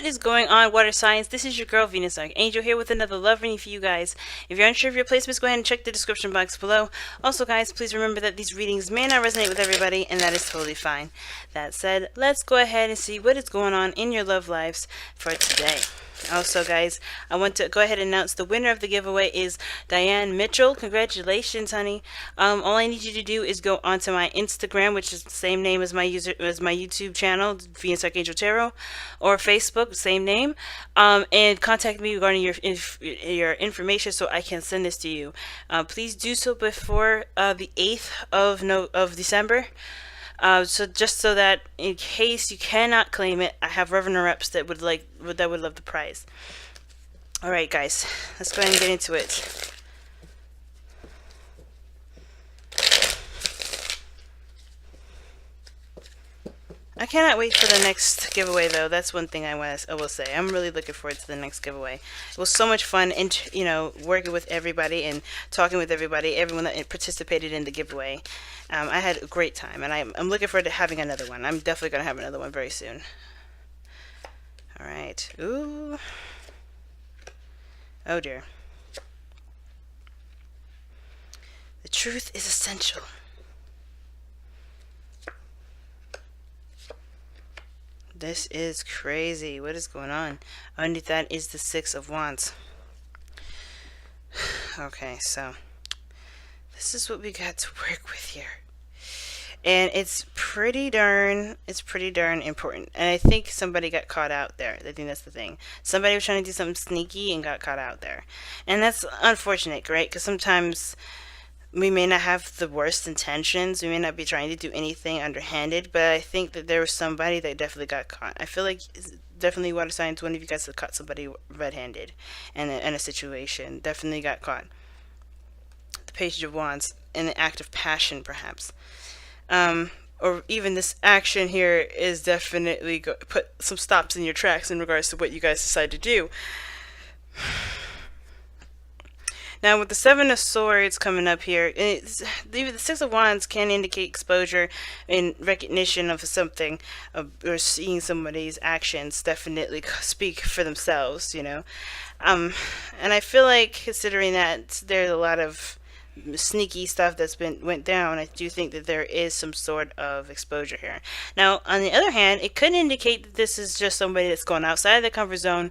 is going on, water signs? This is your girl Venus Archangel here with another love reading for you guys. If you're unsure of your placements, go ahead and check the description box below. Also guys, please remember that these readings may not resonate with everybody, and that is totally fine. That said, let's go ahead and see what is going on in your love lives for today. Also guys, I want to go ahead and announce the winner of the giveaway is Diane Mitchell. Congratulations, honey. All I need you to do is go onto my Instagram, which is the same name as my YouTube channel, Venus Archangel Tarot, or Facebook, same name, and contact me regarding your information so I can send this to you. Please do so before the 8th of December. So just so that in case you cannot claim it, I have Ravynne reps that would love the prize. All right, guys, let's go ahead and get into it. I cannot wait for the next giveaway, though. That's one thing I will say. I'm really looking forward to the next giveaway. It was so much fun, and working with everybody and talking with everyone that participated in the giveaway. I had a great time, and I'm looking forward to having another one. I'm definitely going to have another one very soon. All right. Ooh. Oh dear. The truth is essential. This is crazy. What is going on? Underneath that is the Six of Wands. Okay, so this is what we got to work with here. And it's pretty darn important. And I think somebody got caught out there. I think that's the thing. Somebody was trying to do something sneaky and got caught out there. And that's unfortunate, right? Because sometimes we may not have the worst intentions. We may not be trying to do anything underhanded, but I think that there was somebody that definitely got caught. I feel like definitely water signs, one of you guys have caught somebody red-handed in a situation. Definitely got caught. The Page of Wands, in the act of passion, perhaps. Or even this action here is definitely put some stops in your tracks in regards to what you guys decide to do. Now, with the Seven of Swords coming up here, the Six of Wands can indicate exposure and recognition of something, or seeing somebody's actions definitely speak for themselves, and I feel like, considering that there's a lot of sneaky stuff that's went down, I do think that there is some sort of exposure here. Now, on the other hand, it could indicate that this is just somebody that's gone outside of the comfort zone,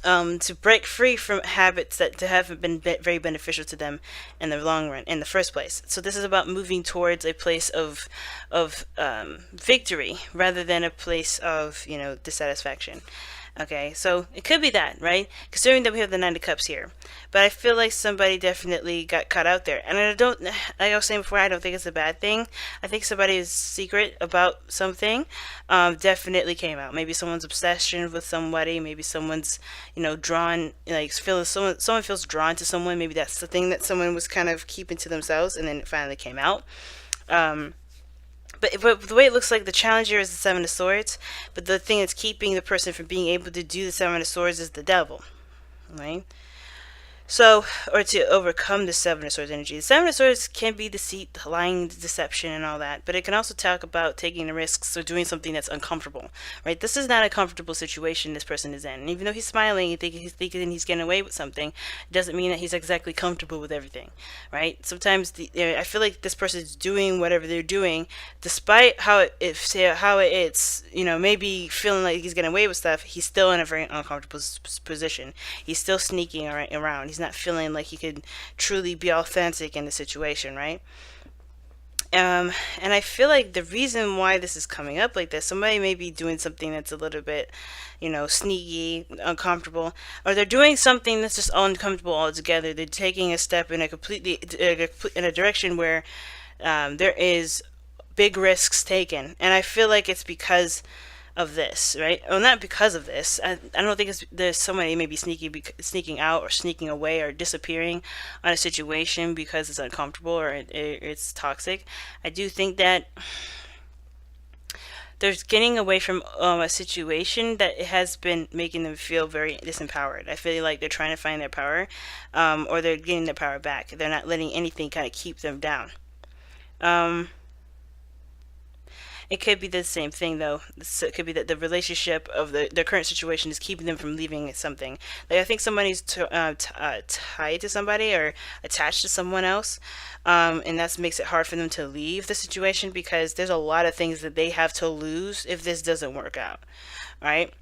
to break free from habits that haven't been very beneficial to them in the long run, in the first place. So this is about moving towards a place of victory rather than a place of dissatisfaction. Okay, so it could be that, right? Considering that we have the Nine of Cups here. But I feel like somebody definitely got caught out there. And like I was saying before, I don't think it's a bad thing. I think somebody's secret about something definitely came out. Maybe someone's obsession with somebody. Maybe someone's, drawn, someone feels drawn to someone. Maybe that's the thing that someone was kind of keeping to themselves, and then it finally came out. But the way it looks like, the challenge here is the Seven of Swords, but the thing that's keeping the person from being able to do the Seven of Swords is the devil, right? So, or to overcome the Seven of Swords energy. The Seven of Swords can be deceit, lying, deception, and all that, but it can also talk about taking the risks or doing something that's uncomfortable, right? This is not a comfortable situation this person is in. And even though he's smiling, he's thinking he's getting away with something, it doesn't mean that he's exactly comfortable with everything, right? Sometimes I feel like this person is doing whatever they're doing, despite how it's maybe feeling like he's getting away with stuff. He's still in a very uncomfortable position. He's still sneaking around. He's not feeling like he could truly be authentic in the situation, right? And I feel like the reason why this is coming up like this, somebody may be doing something that's a little bit, sneaky, uncomfortable, or they're doing something that's just uncomfortable altogether. They're taking a step in a direction where there is big risks taken, and I feel like it's because of this, right? Well, not because of this. I don't think there's somebody maybe sneaking out or sneaking away or disappearing on a situation because it's uncomfortable or it's toxic. I do think that they're getting away from a situation that has been making them feel very disempowered. I feel like they're trying to find their power, or they're getting their power back. They're not letting anything kind of keep them down. It could be the same thing though. It could be that the relationship of their current situation is keeping them from leaving something. Like I think somebody's tied to somebody or attached to someone else, and that makes it hard for them to leave the situation because there's a lot of things that they have to lose if this doesn't work out, right?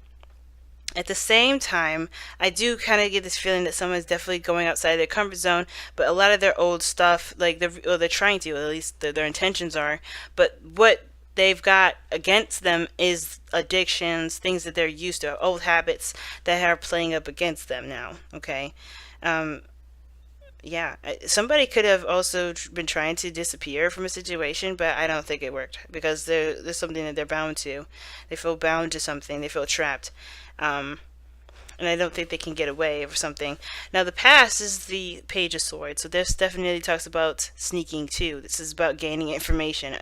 At the same time, I do kind of get this feeling that someone's definitely going outside their comfort zone, but a lot of their old stuff, like they're trying to, at least their intentions are, but what they've got against them is addictions, things that they're used to, old habits that are playing up against them now, okay? Um, yeah, somebody could have also been trying to disappear from a situation, but I don't think it worked because there's something that they're bound to. They feel bound to something. They feel trapped. Um, and I don't think they can get away or something. Now, the past is the Page of Swords, so this definitely talks about sneaking too. This is about gaining information,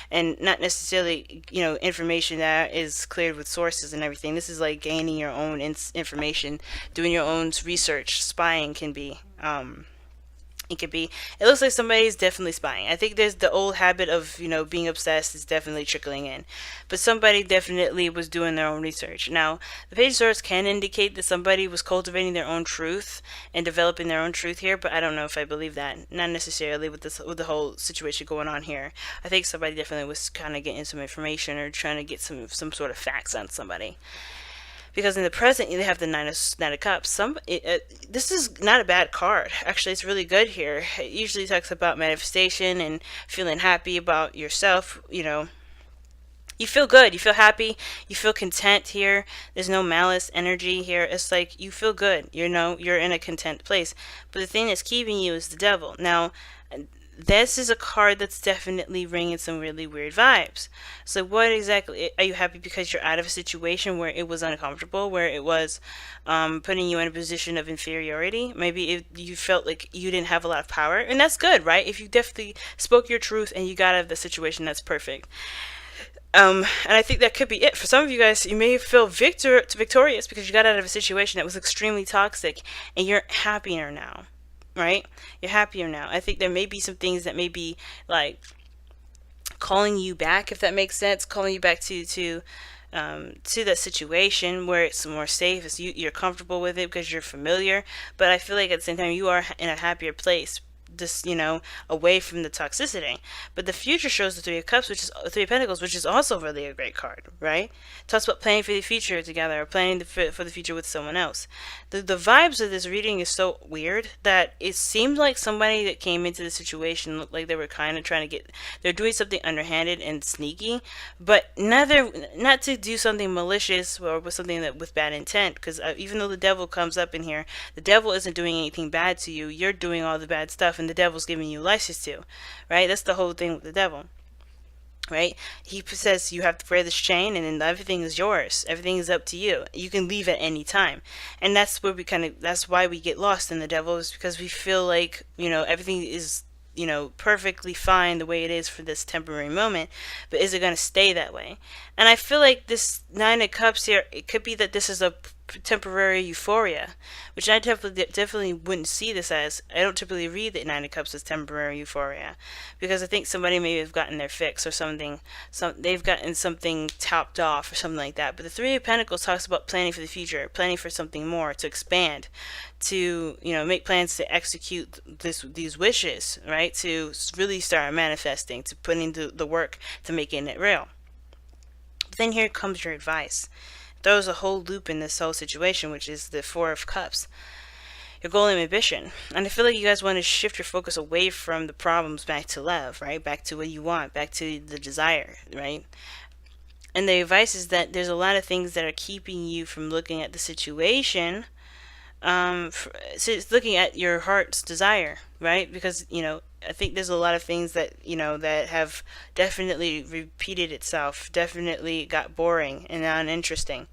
and not necessarily, information that is cleared with sources and everything. This is like gaining your own information, doing your own research. Spying can be. It could be. It looks like somebody's definitely spying. I think there's the old habit of, being obsessed is definitely trickling in. But somebody definitely was doing their own research. Now, the Page of Swords can indicate that somebody was cultivating their own truth and developing their own truth here, but I don't know if I believe that. Not necessarily with the whole situation going on here. I think somebody definitely was kind of getting some information or trying to get some sort of facts on somebody. Because in the present, they have the Nine of Cups. This is not a bad card. Actually, it's really good here. It usually talks about manifestation and feeling happy about yourself. You feel good. You feel happy. You feel content here. There's no malice energy here. It's like you feel good. You're in a content place. But the thing that's keeping you is the devil. Now, this is a card that's definitely ringing some really weird vibes. So what exactly, are you happy because you're out of a situation where it was uncomfortable, where it was putting you in a position of inferiority? Maybe if you felt like you didn't have a lot of power, and that's good, right? If you definitely spoke your truth and you got out of the situation, that's perfect. And I think that could be it. For some of you guys, you may feel victorious because you got out of a situation that was extremely toxic and you're happier now. Right? You're happier now. I think there may be some things that may be like calling you back, if that makes sense, calling you back to that situation where it's more safe, you're comfortable with it because you're familiar. But I feel like at the same time you are in a happier place, just away from the toxicity. But the future shows the Three of Cups, which is Three of Pentacles, which is also really a great card, right? Talks about planning for the future together, or planning for the future with someone else. The vibes of this reading is so weird that it seemed like somebody that came into the situation looked like they were kind of trying to they're doing something underhanded and sneaky, but not to do something malicious or with something with bad intent. Because even though the devil comes up in here, the devil isn't doing anything bad to you. You're doing all the bad stuff, and the devil's giving you license to, right? That's the whole thing with the devil, right? He says you have to wear this chain and then everything is yours. Everything is up to you. You can leave at any time. And that's where that's why we get lost in the devil, is because we feel like, everything is, perfectly fine the way it is for this temporary moment, but is it going to stay that way? And I feel like this Nine of Cups here, it could be that this is a temporary euphoria, which I definitely wouldn't see this as. I don't typically read the Nine of Cups as temporary euphoria, because I think somebody may have gotten their fix or something. They've gotten something topped off or something like that. But the Three of Pentacles talks about planning for the future, planning for something more, to expand, to make plans to execute these wishes, right? To really start manifesting, to putting the work to making it real. But then here comes your advice. Throws a whole loop in this whole situation, which is the Four of Cups. Your goal and ambition. And I feel like you guys want to shift your focus away from the problems back to love, right? Back to what you want, back to the desire, right? And the advice is that there's a lot of things that are keeping you from looking at the situation, so it's looking at your heart's desire, right? Because I think there's a lot of things that that have definitely repeated itself, definitely got boring and uninteresting.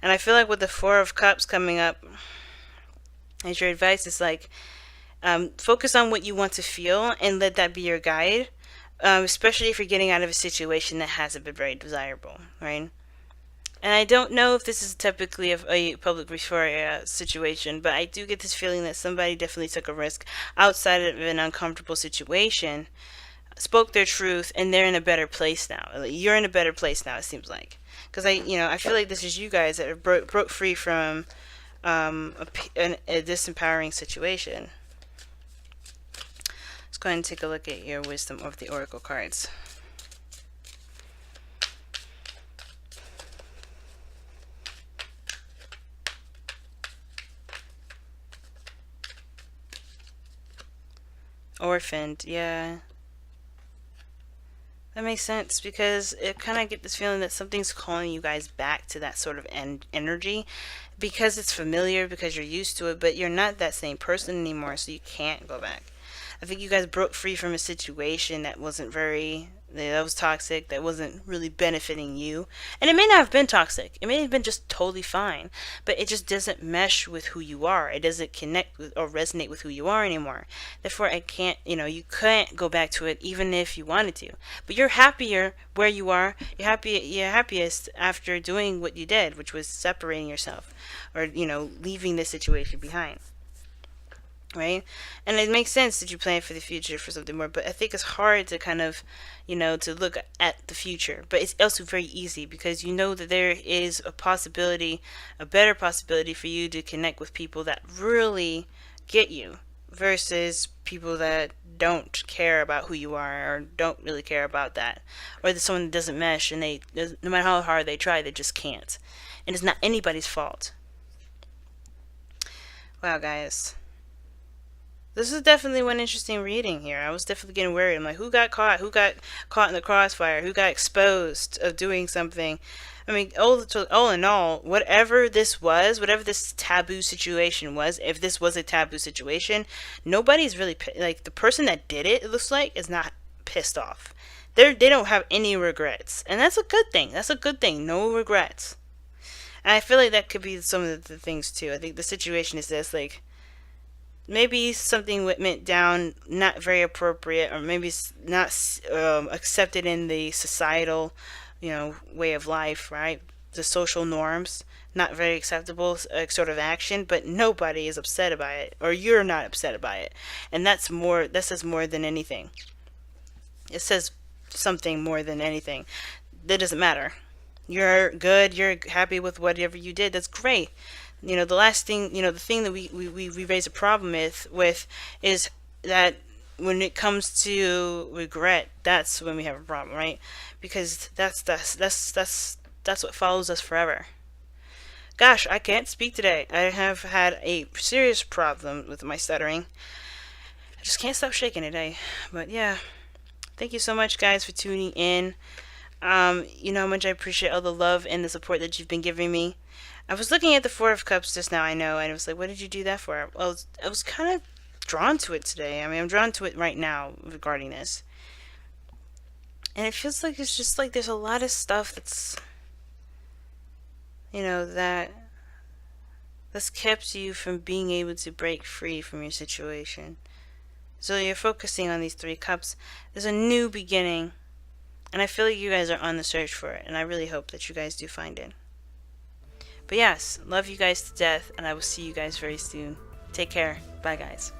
And I feel like with the Four of Cups coming up as your advice, is like, focus on what you want to feel and let that be your guide, especially if you're getting out of a situation that hasn't been very desirable, right? And I don't know if this is typically a public referral situation, but I do get this feeling that somebody definitely took a risk outside of an uncomfortable situation spoke their truth, and they're in a better place now. You're in a better place now, it seems like. Because I feel like this is you guys that are broke free from a disempowering situation. Let's go ahead and take a look at your wisdom of the oracle cards. Orphaned, yeah. That makes sense, because it kind of get this feeling that something's calling you guys back to that sort of energy, because it's familiar, because you're used to it, but you're not that same person anymore, so you can't go back. I think you guys broke free from a situation that that was toxic, that wasn't really benefiting you. And it may not have been toxic. It may have been just totally fine. But it just doesn't mesh with who you are. It doesn't connect with or resonate with who you are anymore. Therefore, you can't go back to it even if you wanted to. But you're happier where you are. You're happiest after doing what you did, which was separating yourself, or, leaving this situation behind. Right? And it makes sense that you plan for the future for something more, but I think it's hard to kind of, to look at the future. But it's also very easy, because you know that there is a better possibility for you to connect with people that really get you, versus people that don't care about who you are, or don't really care about that, or that someone that doesn't mesh, and no matter how hard they try, they just can't. And it's not anybody's fault. Wow, guys. This is definitely one interesting reading here. I was definitely getting worried. I'm like, who got caught? Who got caught in the crossfire? Who got exposed of doing something? I mean, all in all, whatever this taboo situation was, if this was a taboo situation, nobody's really, like, the person that did it, it looks like, is not pissed off. They don't have any regrets. And that's a good thing. That's a good thing. No regrets. And I feel like that could be some of the things, too. I think the situation is this, like, maybe something went down not very appropriate, or maybe not accepted in the societal, way of life, right? The social norms, not very acceptable sort of action, but nobody is upset about it, or you're not upset by it. And that says more than anything. It says something more than anything. That doesn't matter. You're good, you're happy with whatever you did, that's great. The last thing, the thing that we raise a problem with is that when it comes to regret, that's when we have a problem, right? Because that's what follows us forever. Gosh, I can't speak today. I have had a serious problem with my stuttering. I just can't stop shaking today. But yeah, thank you so much, guys, for tuning in. You know how much I appreciate all the love and the support that you've been giving me. I was looking at the Four of Cups just now, I know, and I was like, what did you do that for? Well, I was kind of drawn to it today. I mean, I'm drawn to it right now regarding this. And it feels like it's just like there's a lot of stuff that's, that's kept you from being able to break free from your situation. So you're focusing on these 3 cups. There's a new beginning. And I feel like you guys are on the search for it. And I really hope that you guys do find it. But yes, love you guys to death, and I will see you guys very soon. Take care. Bye, guys.